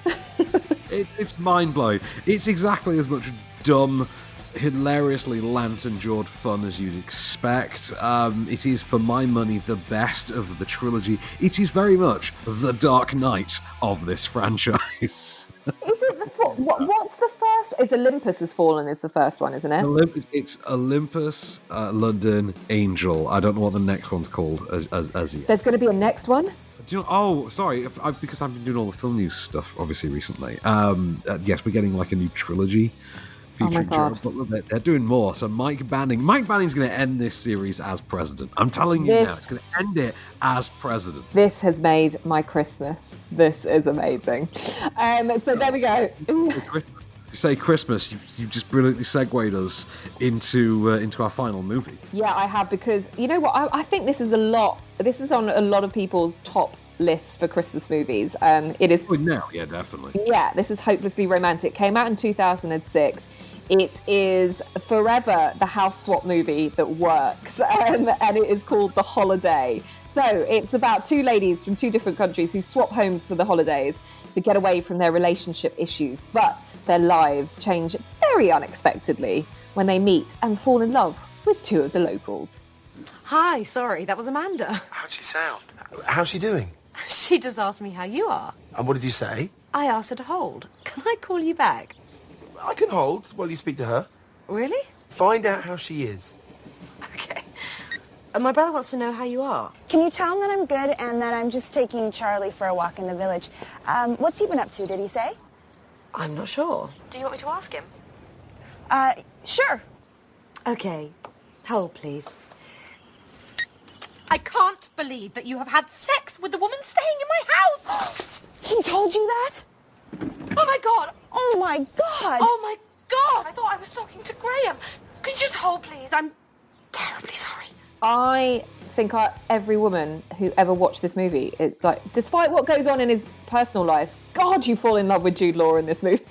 It's mind-blowing. It's exactly as much dumb, hilariously lantern-jawed fun as you'd expect. It is, for my money, the best of the trilogy. It is very much the Dark Knight of this franchise.
Is it what's the first? It's Olympus Has Fallen is the first one, isn't it?
It's Olympus, London, Angel. I don't know what the next one's called as yet.
There's going to be a next one?
Do you know, oh, sorry, because I've been doing all the film news stuff, obviously, recently. Yes, we're getting a new trilogy featuring Gerard Butler. They're doing more. So Mike Banning's going to end this series as president. I'm telling you now, it's going to end it as president.
This has made my Christmas. This is amazing. So there we go.
You say Christmas, you just brilliantly segued us into our final movie.
Yeah, I have, because you know what? I think this is on a lot of people's top lists for Christmas movies. It is.
Oh, now, yeah, definitely.
Yeah, this is hopelessly romantic. Came out in 2006. It is forever the house swap movie that works, and it is called The Holiday. So it's about two ladies from two different countries who swap homes for the holidays to get away from their relationship issues, but their lives change very unexpectedly when they meet and fall in love with two of the locals.
Hi, sorry, that was Amanda.
How'd she sound? How's she doing?
She just asked me how you are.
And what did you say?
I asked her to hold. Can I call you back?
I can hold while you speak to her.
Really?
Find out how she is.
Okay. My brother wants to know how you are.
Can you tell him that I'm good and that I'm just taking Charlie for a walk in the village? What's he been up to, did he say?
I'm not sure. Do you want me to ask him?
Sure.
Okay. Hold, please.
I can't believe that you have had sex with the woman staying in my house!
He told you that?
Oh my God!
Oh my God!
Oh my God! I thought I was talking to Graham. Could you just hold, please? I'm terribly sorry.
I think every woman who ever watched this movie, despite what goes on in his personal life, God, you fall in love with Jude Law in this movie.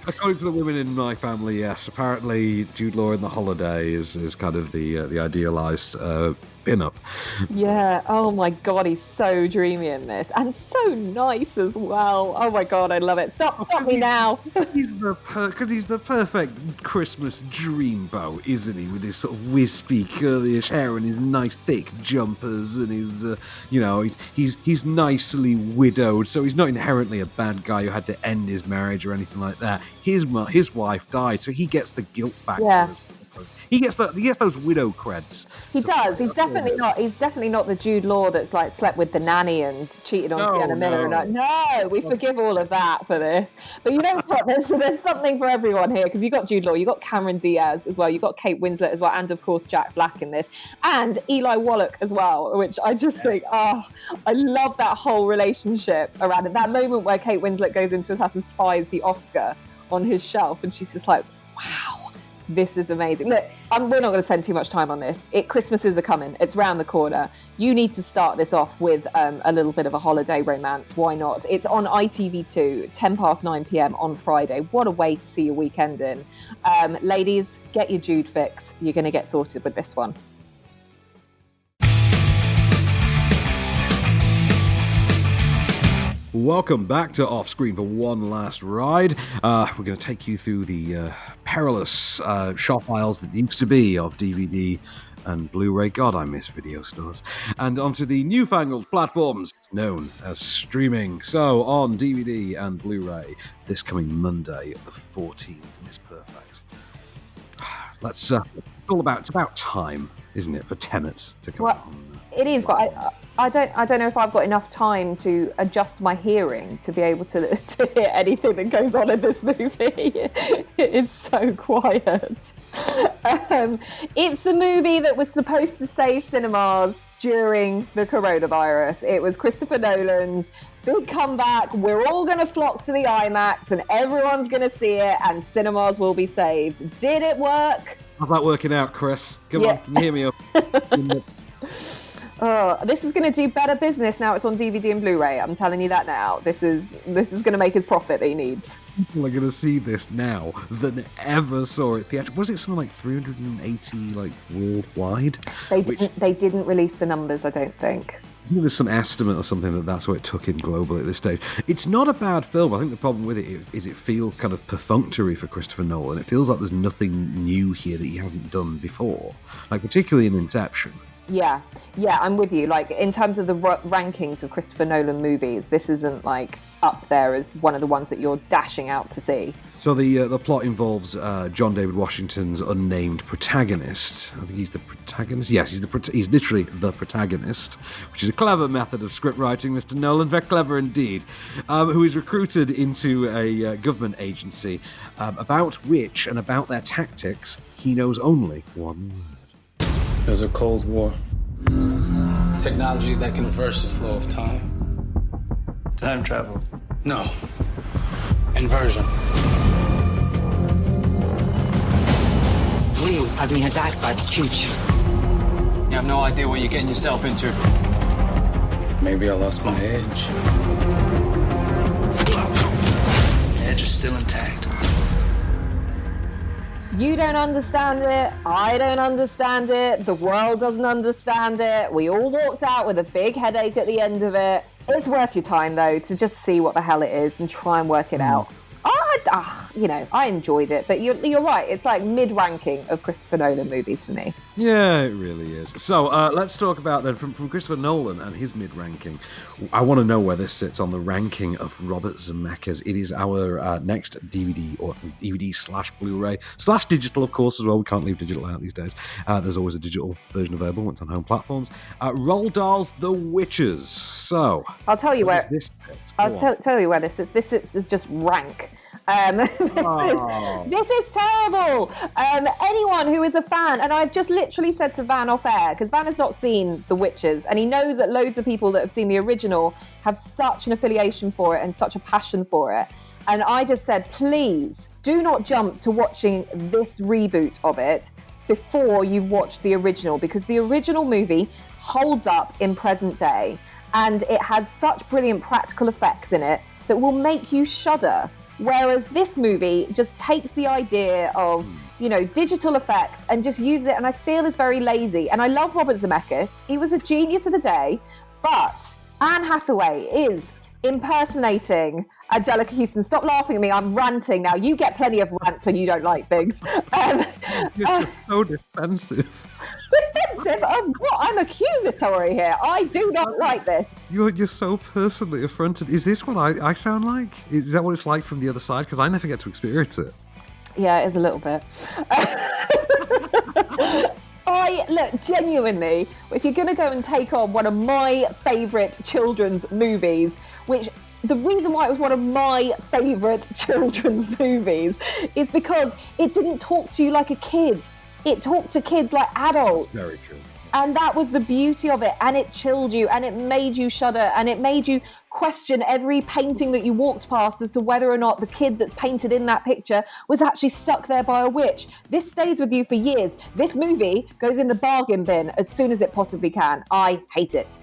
According to the women in my family, yes. Apparently, Jude Law in The Holiday is kind of the idealised pin-up.
Yeah. Oh my God, he's so dreamy in this, and so nice as well. Oh my God, I love it. Stop me now.
He's the perfect Christmas dreamboat, isn't he? With his sort of wispy, curlyish hair and his nice thick jumpers, and his, he's nicely widowed, so he's not inherently a bad guy who had to end his marriage or anything like that. His wife died, so he gets the guilt factor.
Yeah.
He gets those widow creds.
He does. He's definitely not the Jude Law that's like slept with the nanny and cheated on Sienna Miller. No, we forgive all of that for this. But you know what? There's something for everyone here, because you got Jude Law, you got Cameron Diaz as well, you got Kate Winslet as well, and of course Jack Black in this, and Eli Wallach as well, which I just think, I love that whole relationship around it. That moment where Kate Winslet goes into his house and spies the Oscar on his shelf, and she's just like, wow. This is amazing. Look, we're not going to spend too much time on this. Christmases are coming. It's round the corner. You need to start this off with a little bit of a holiday romance. Why not? It's on ITV2, 9 p.m. on Friday. What a way to see your weekend in. Ladies, get your Jude fix. You're going to get sorted with this one.
Welcome back to Off Screen for one last ride. We're going to take you through the perilous shop aisles that used to be of DVD and Blu-ray. God, I miss video stores. And onto the newfangled platforms known as streaming. So on DVD and Blu-ray this coming Monday, the 14th. Miss Perfect. It's about time, isn't it, for Tenet to come out?
It is, but I don't know if I've got enough time to adjust my hearing to be able to hear anything that goes on in this movie. It is so quiet. It's the movie that was supposed to save cinemas during the coronavirus. It was Christopher Nolan's big comeback. We're all going to flock to the IMAX and everyone's going to see it and cinemas will be saved. Did it work?
How about working out, Chris? Come on, can you hear me up?
This is going to do better business now it's on DVD and Blu-ray. I'm telling you that now. This is going to make his profit that he needs.
People are going to see this now than ever saw it theatrically. Was it something like 380 worldwide?
They didn't release the numbers, I don't think.
I think there's some estimate or something that's what it took in globally at this stage. It's not a bad film. I think the problem with it is it feels kind of perfunctory for Christopher Nolan. It feels like there's nothing new here that he hasn't done before, particularly in Inception.
Yeah, I'm with you. In terms of the rankings of Christopher Nolan movies, this isn't up there as one of the ones that you're dashing out to see.
So the plot involves John David Washington's unnamed protagonist. I think he's the protagonist. Yes, he's literally the protagonist, which is a clever method of script writing, Mr. Nolan. Very clever indeed. Who is recruited into a government agency about which and about their tactics he knows only one word.
There's a Cold War. Technology that can reverse the flow of time. Time travel. No. Inversion.
We are being attacked by the future.
have no idea what you're getting yourself into. Maybe I lost my edge. Edge is still intact.
You don't understand it. I don't understand it. The world doesn't understand it. We all walked out with a big headache at the end of it. It's worth your time, though, to just see what the hell it is and try and work it out. I enjoyed it, but you're right. It's like mid-ranking of Christopher Nolan movies for me.
Yeah, it really is. So let's talk about then from Christopher Nolan and his mid-ranking. I want to know where this sits on the ranking of Robert Zemeckis. It is our next DVD or DVD/Blu-ray /digital, of course, as well. We can't leave digital out these days. There's always a digital version available once on home platforms. Roald Dahl's The Witches. So
I'll tell you where.
This
tell you where this is. This is just rank. This is terrible. Anyone who is a fan, and I've just literally said to Van off air, because Van has not seen The Witches, and he knows that loads of people that have seen the original have such an affiliation for it and such a passion for it. And I just said, please do not jump to watching this reboot of it before you've watched the original, because the original movie holds up in present day, and it has such brilliant practical effects in it that will make you shudder. Whereas this movie just takes the idea of, digital effects and just uses it, and I feel is very lazy. And I love Robert Zemeckis. He was a genius of the day, but Anne Hathaway is impersonating Angelica Houston. Stop laughing at me. I'm ranting now. You get plenty of rants when you don't like things.
You're so defensive.
Defensive of what? I'm accusatory here. I do not like this.
You're so personally affronted. Is this what I sound like? Is that what it's like from the other side? Because I never get to experience it.
Yeah, it is a little bit. Look, genuinely, if you're going to go and take on one of my favourite children's movies, which the reason why it was one of my favourite children's movies is because it didn't talk to you like a kid. It talked to kids like adults.
That's very true.
And that was the beauty of it. And it chilled you, and it made you shudder, and it made you question every painting that you walked past as to whether or not the kid that's painted in that picture was actually stuck there by a witch. This stays with you for years. This movie goes in the bargain bin as soon as it possibly can. I hate it.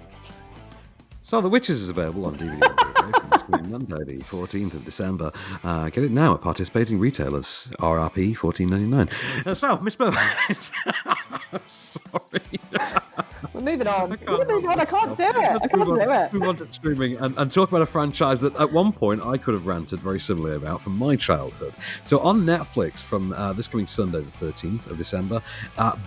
So The Witches is available on DVD from Screen Monday, the 14th of December. Get it now at participating retailers. RRP $14.99. So, Miss Bowman. I'm sorry.
We're moving on. I can't do it.
Move on to streaming and talk about a franchise that at one point I could have ranted very similarly about from my childhood. So on Netflix from this coming Sunday, the 13th of December,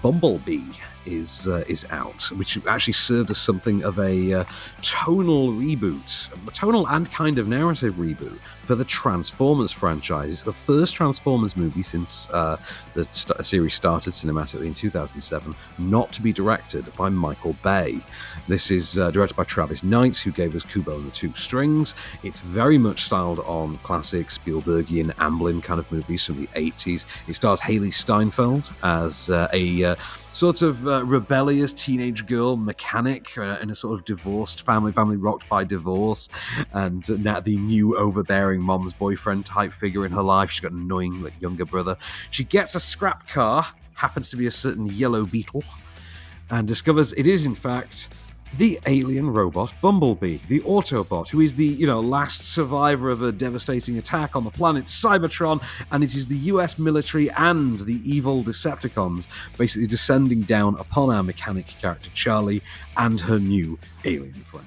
Bumblebee is out, which actually served as something of a tonal reboot, a tonal and kind of narrative reboot for the Transformers franchise. It's the first Transformers movie since the series started cinematically in 2007 not to be directed by Michael Bay. This is directed by Travis Knight, who gave us Kubo and the Two Strings. It's very much styled on classic Spielbergian Amblin kind of movies from the 80s. It stars Haley Steinfeld as a sort of rebellious teenage girl mechanic in a sort of divorced family rocked by divorce, and now the new overbearing mom's boyfriend type figure in her life. She's got an annoying younger brother. She gets a scrap car, happens to be a certain yellow beetle, and discovers it is in fact the alien robot Bumblebee, the Autobot, who is the last survivor of a devastating attack on the planet Cybertron, and it is the US military and the evil Decepticons basically descending down upon our mechanic character Charlie and her new alien friend.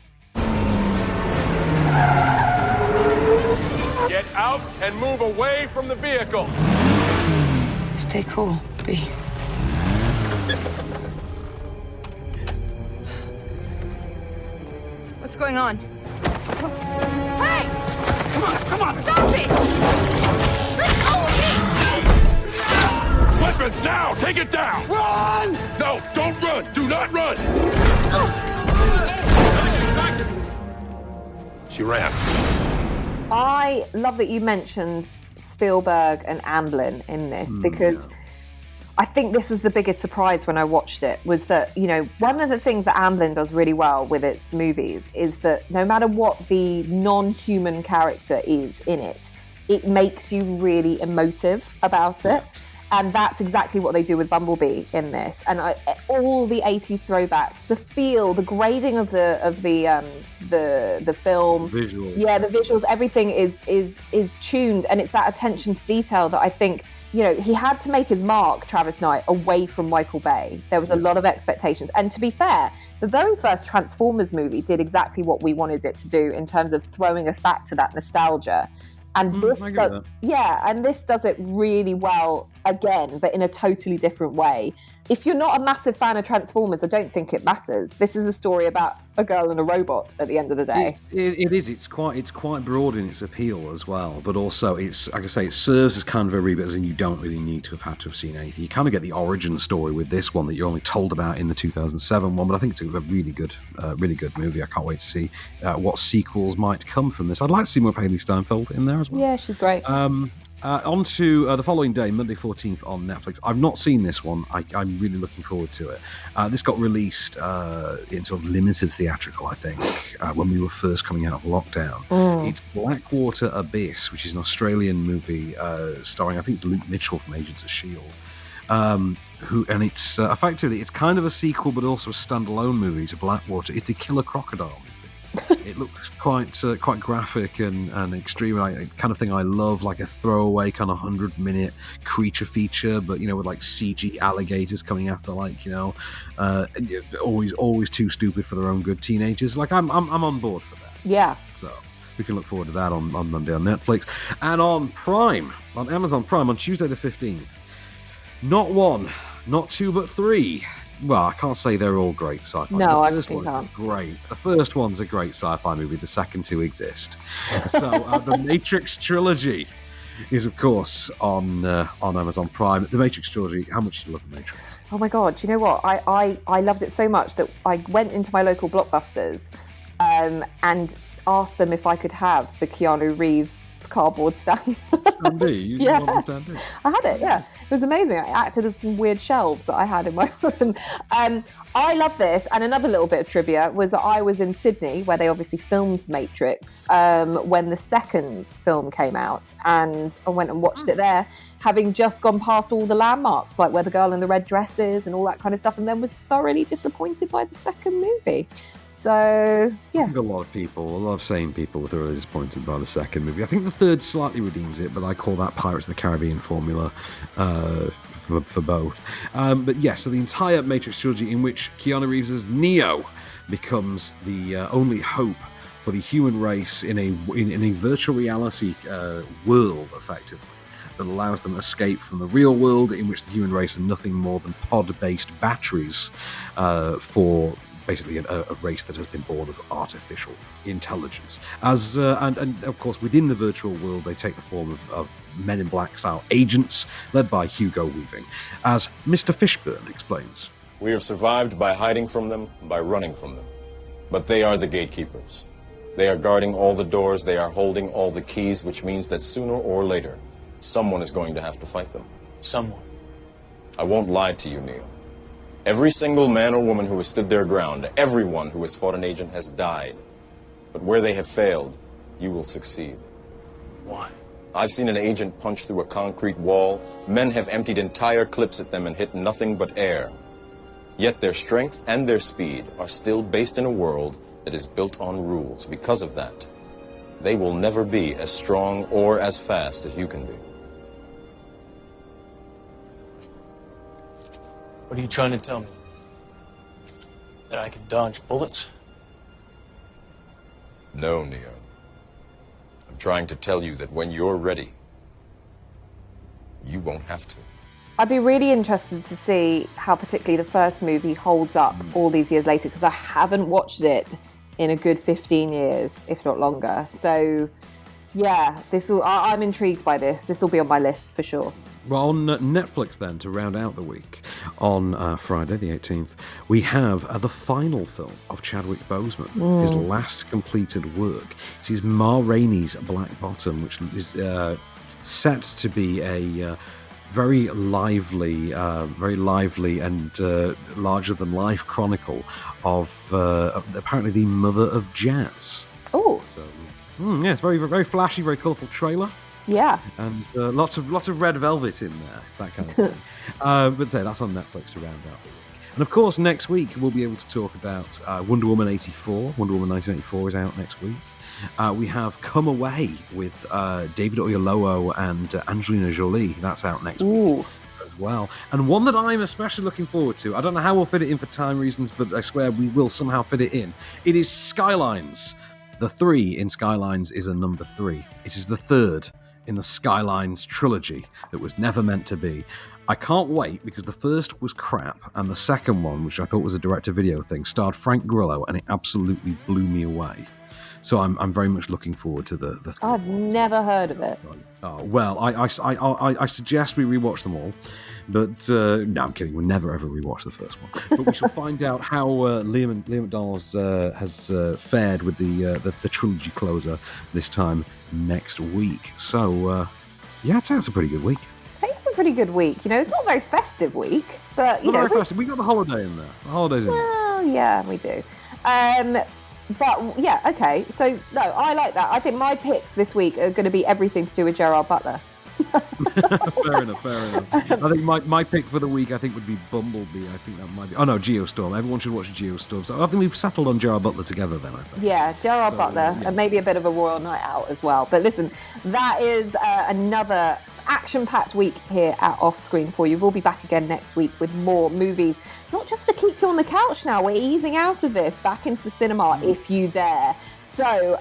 Get out and move away from the vehicle.
Stay cool, B.
What's going on? Hey!
Come on!
Stop it! Let go of me!
Weapons now! Take it down!
Run!
No, don't run! Do not run! She ran.
I love that you mentioned Spielberg and Amblin in this because I think this was the biggest surprise when I watched it, was that, one of the things that Amblin does really well with its movies is that no matter what the non-human character is in it, it makes you really emotive about it. And that's exactly what they do with Bumblebee in this. And all the 80s throwbacks, the feel, the grading of the film,
visuals.
Yeah, the visuals, everything is tuned, and it's that attention to detail that I think, you know, he had to make his mark, Travis Knight, away from Michael Bay. There was a lot of expectations. And to be fair, the very first Transformers movie did exactly what we wanted it to do in terms of throwing us back to that nostalgia. And this does it really well again, but in a totally different way. If you're not a massive fan of Transformers, I don't think it matters. This is a story about a girl and a robot at the end of the day.
It is. It's quite broad in its appeal as well, but also it's, like I say, it serves as kind of a reboot, as in you don't really need to have seen anything. You kind of get the origin story with this one that you're only told about in the 2007 one, but I think it's a really good movie. I can't wait to see what sequels might come from this. I'd like to see more of Haley Steinfeld in there as well.
Yeah, she's great.
On to the following day, Monday 14th on Netflix. I've not seen this one. I'm really looking forward to it. This got released in sort of limited theatrical, I think, when we were first coming out of lockdown. It's Blackwater Abyss, which is an Australian movie starring, I think it's Luke Mitchell from Agents of S.H.I.E.L.D. And it's effectively, it's kind of a sequel, but also a standalone movie to Blackwater. It's a killer crocodile movie. It looks quite graphic and extreme, kind of thing I love, like a throwaway kind of 100-minute creature feature, but, you know, with like CG alligators coming after, like, you know, always too stupid for their own good teenagers. Like, I'm on board for that.
Yeah.
So we can look forward to that on Monday on Netflix. And on Prime, on Amazon Prime, on Tuesday the 15th, not one, not two, but three. Well, I can't say they're all great sci-fi.
No,
the first one's great. The first one's a great sci-fi movie. The second two exist. So the Matrix trilogy is, of course, on Amazon Prime. The Matrix trilogy. How much do you love the Matrix?
Oh my God! Do you know what? I loved it so much that I went into my local Blockbusters and asked them if I could have the Keanu Reeves cardboard stand.
Standee?
Yeah.
Standee?
I had it, yeah. It was amazing. It acted as some weird shelves that I had in my room. I love this. And another little bit of trivia was that I was in Sydney, where they obviously filmed Matrix, when the second film came out. And I went and watched it there, having just gone past all the landmarks, like where the girl in the red dress is and all that kind of stuff, and then was thoroughly disappointed by the second movie. So, yeah.
I think a lot of sane people were thoroughly disappointed by the second movie. I think the third slightly redeems it, but I call that Pirates of the Caribbean formula for both. But yes, so the entire Matrix trilogy, in which Keanu Reeves' Neo becomes the only hope for the human race in a virtual reality world, effectively, that allows them escape from the real world, in which the human race are nothing more than pod-based batteries for basically a race that has been born of artificial intelligence. And of course, within the virtual world, they take the form of Men in Black style agents, led by Hugo Weaving, as Mr. Fishburne explains.
We have survived by hiding from them, by running from them. But they are the gatekeepers. They are guarding all the doors, they are holding all the keys, which means that sooner or later, someone is going to have to fight them.
Someone.
I won't lie to you, Neo. Every single man or woman who has stood their ground, everyone who has fought an agent has died. But where they have failed, you will succeed.
Why?
I've seen an agent punch through a concrete wall. Men have emptied entire clips at them and hit nothing but air. Yet their strength and their speed are still based in a world that is built on rules. Because of that, they will never be as strong or as fast as you can be.
What are you trying to tell me? That I can dodge bullets?
No, Neo. I'm trying to tell you that when you're ready, you won't have to.
I'd be really interested to see how particularly the first movie holds up all these years later, because I haven't watched it in a good 15 years, if not longer. So, yeah, I'm intrigued by this. This will be on my list for sure.
Well, on Netflix then, to round out the week, on Friday the 18th, we have the final film of Chadwick Boseman, his last completed work. It's his Ma Rainey's Black Bottom, which is set to be a very lively and larger-than-life chronicle of apparently the mother of jazz.
Oh.
So, yeah, it's very, very flashy, very colourful trailer.
Yeah.
And lots of red velvet in there. It's that kind of thing. But say that's on Netflix to round out the week. And of course, next week we'll be able to talk about Wonder Woman 84. Wonder Woman 1984 is out next week. We have Come Away with David Oyelowo and Angelina Jolie. That's out next week as well. And one that I'm especially looking forward to, I don't know how we'll fit it in for time reasons, but I swear we will somehow fit it in. It is Skylines. The 3 in Skylines is a number 3. It is the 3rd in the Skylines trilogy that was never meant to be. I can't wait because the first was crap, and the second one, which I thought was a direct-to-video thing, starred Frank Grillo, and it absolutely blew me away. So I'm very much looking forward to the third.
I've never heard of it.
Oh, well, I suggest we rewatch them all, but no, I'm kidding. We'll never ever rewatch the first one. But we shall find out how Liam McDonald has fared with the trilogy closer this time next week. So yeah, I'd say it's a pretty good week.
I think it's a pretty good week. It's not a very festive week, but
not very festive. We got the holiday in there. The holiday's in there.
Well, yeah, we do. But yeah, okay. So no, I like that. I think my picks this week are going to be everything to do with Gerard Butler.
Fair enough. I think my pick for the week, I think, would be Bumblebee. I think that might be. Oh no, Geostorm. Everyone should watch Geostorm. So I think we've settled on Gerard Butler together then. I think.
Yeah, Gerard Butler, and maybe a bit of a royal night out as well. But listen, that is another action-packed week here at Offscreen for you. We'll be back again next week with more movies, not just to keep you on the couch now. We're easing out of this, back into the cinema if you dare. So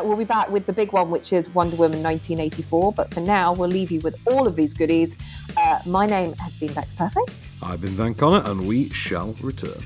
we'll be back with the big one, which is Wonder Woman 1984. But for now, we'll leave you with all of these goodies. My name has been Becks Perfect.
I've been Van Connor, and we shall return.